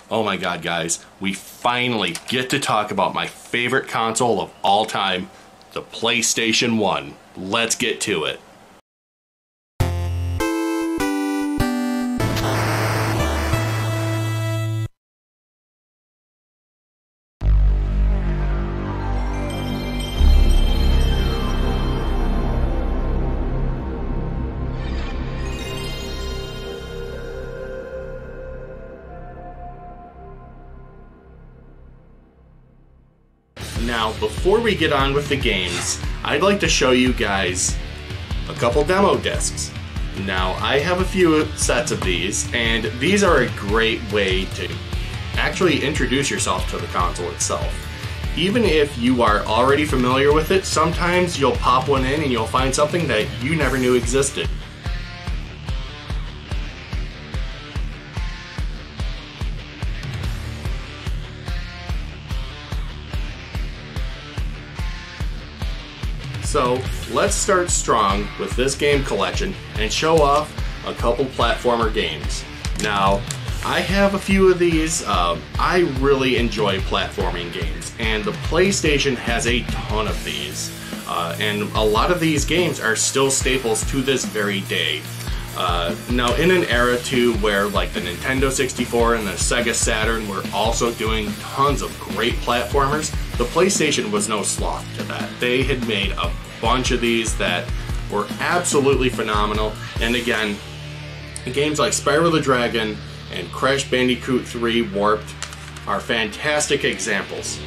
Oh my god, guys, we finally get to talk about my favorite console of all time, the PlayStation 1. Let's get to it. Now, before we get on with the games, I'd like to show you guys a couple demo discs. Now, I have a few sets of these, and these are a great way to actually introduce yourself to the console itself. Even if you are already familiar with it, sometimes you'll pop one in and you'll find something that you never knew existed. So let's start strong with this game collection and show off a couple platformer games. Now, I have a few of these. I really enjoy platforming games, and the PlayStation has a ton of these. And a lot of these games are still staples to this very day. Now, in an era too where like the Nintendo 64 and the Sega Saturn were also doing tons of great platformers, the PlayStation was no sloth to that. They had made a bunch of these that were absolutely phenomenal. And again, games like Spyro the Dragon and Crash Bandicoot 3 Warped are fantastic examples.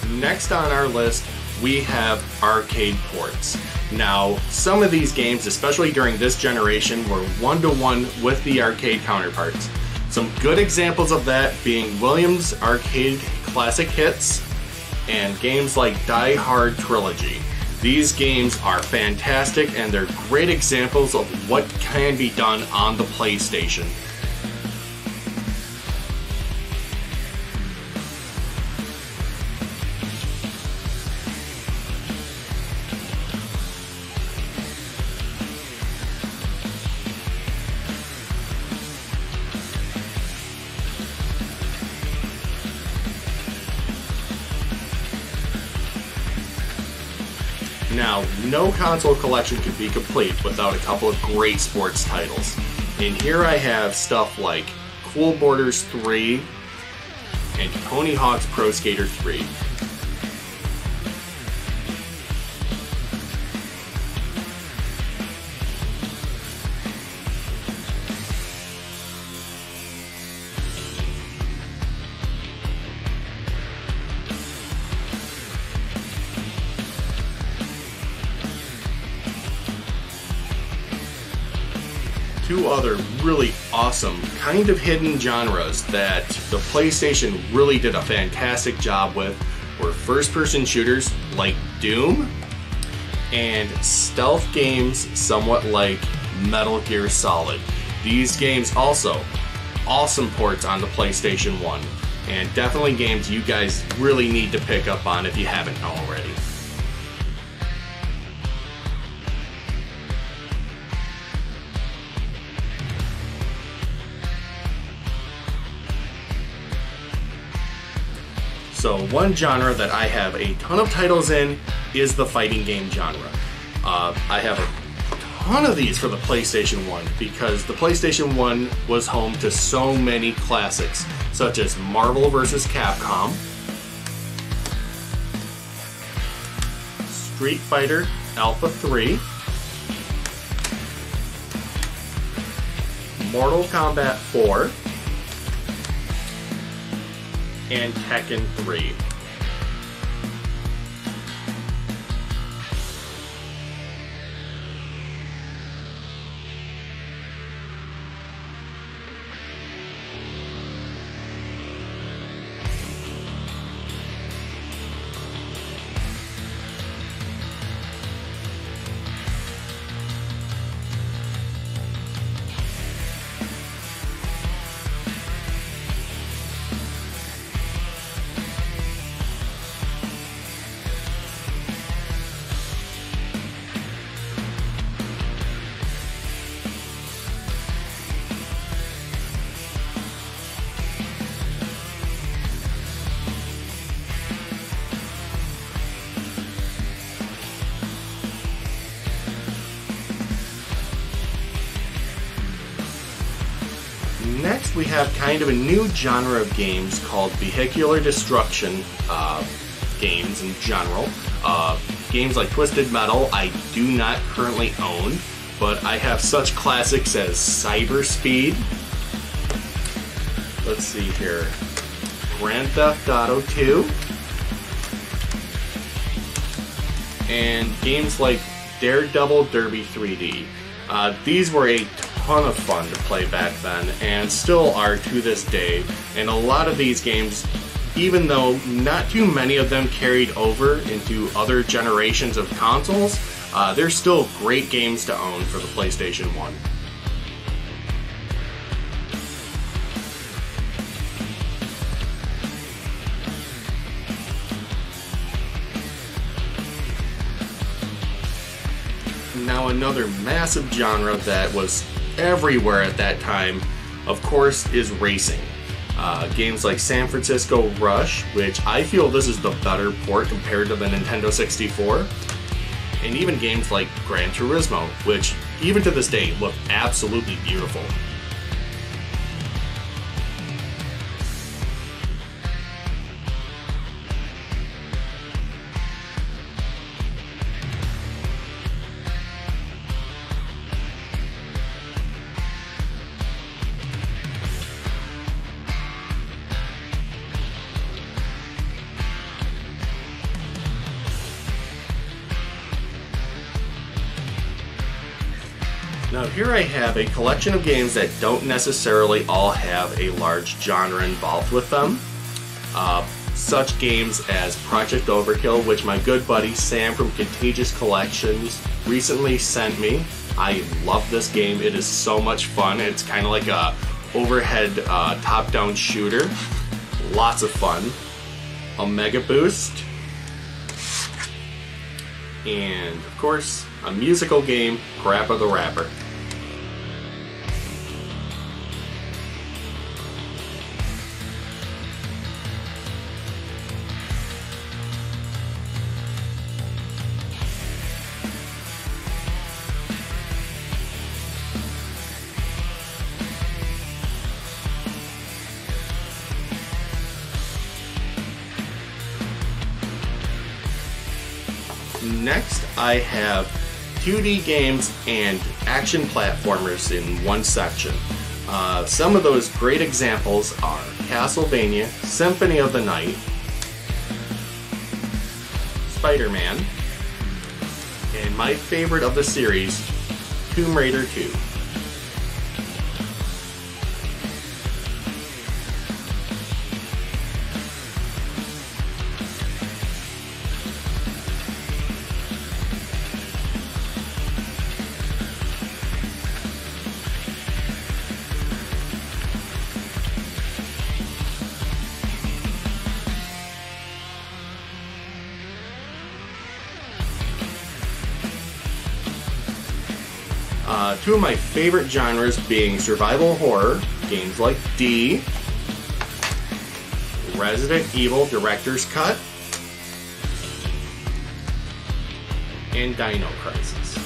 Next on our list, we have arcade ports. Now, some of these games, especially during this generation, were one-to-one with the arcade counterparts. Some good examples of that being Williams Arcade Classic Hits and games like Die Hard Trilogy. These games are fantastic and they're great examples of what can be done on the PlayStation. Now, no console collection could be complete without a couple of great sports titles. And here I have stuff like Cool Borders 3 and Tony Hawk's Pro Skater 3. Two other really awesome, kind of hidden genres that the PlayStation really did a fantastic job with were first-person shooters like Doom and stealth games somewhat like Metal Gear Solid. These games also awesome ports on the PlayStation 1, and definitely games you guys really need to pick up on if you haven't already. So one genre that I have a ton of titles in is the fighting game genre. I have a ton of these for the PlayStation 1 because the PlayStation 1 was home to so many classics such as Marvel vs. Capcom, Street Fighter Alpha 3, Mortal Kombat 4, and Tekken 3. we have kind of a new genre of games called vehicular destruction games in general. Games like Twisted Metal I do not currently own, but I have such classics as Cyber Speed. Let's see here. Grand Theft Auto 2. And games like Daredevil Derby 3D. These were a ton of fun to play back then, and still are to this day. And a lot of these games, even though not too many of them carried over into other generations of consoles, they're still great games to own for the PlayStation 1. Now another massive genre that was everywhere at that time, of course, is racing. Games like San Francisco Rush, which I feel this is the better port compared to the Nintendo 64. And even games like Gran Turismo, which even to this day look absolutely beautiful. Now here I have a collection of games that don't necessarily all have a large genre involved with them. Such games as Project Overkill, which my good buddy Sam from Contagious Collections recently sent me. I love this game. It is so much fun. It's kind of like a overhead top-down shooter. Lots of fun. Omega Boost. And of course, a musical game, Parappa the Rapper. Next, I have 2D games and action platformers in one section. Some of those great examples are Castlevania, Symphony of the Night, Spider-Man, and my favorite of the series, Tomb Raider 2. Two of my favorite genres being survival horror, games like D, Resident Evil Director's Cut, and Dino Crisis.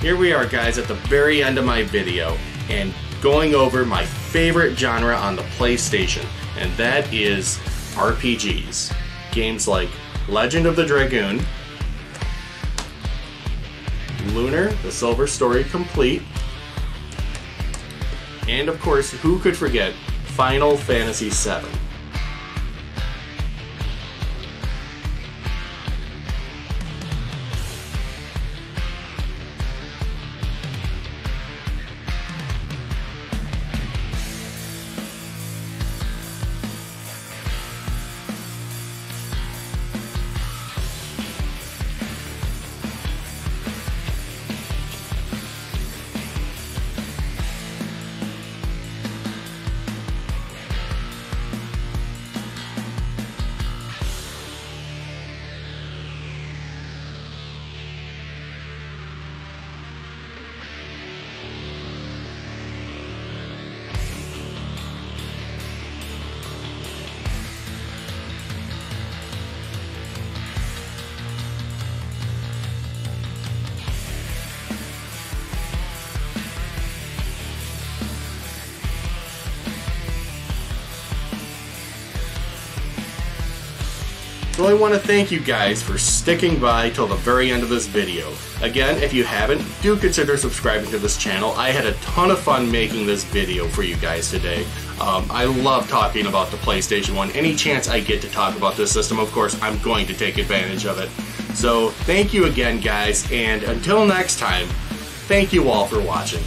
Here we are, guys, at the very end of my video and going over my favorite genre on the PlayStation, and that is RPGs. Games like Legend of the Dragoon, Lunar, The Silver Story Complete, and of course, who could forget Final Fantasy VII. So I want to thank you guys for sticking by till the very end of this video. Again, if you haven't, do consider subscribing to this channel. I had a ton of fun making this video for you guys today. I love talking about the PlayStation 1. Any chance I get to talk about this system, of course, I'm going to take advantage of it. So thank you again, guys, and until next time, thank you all for watching.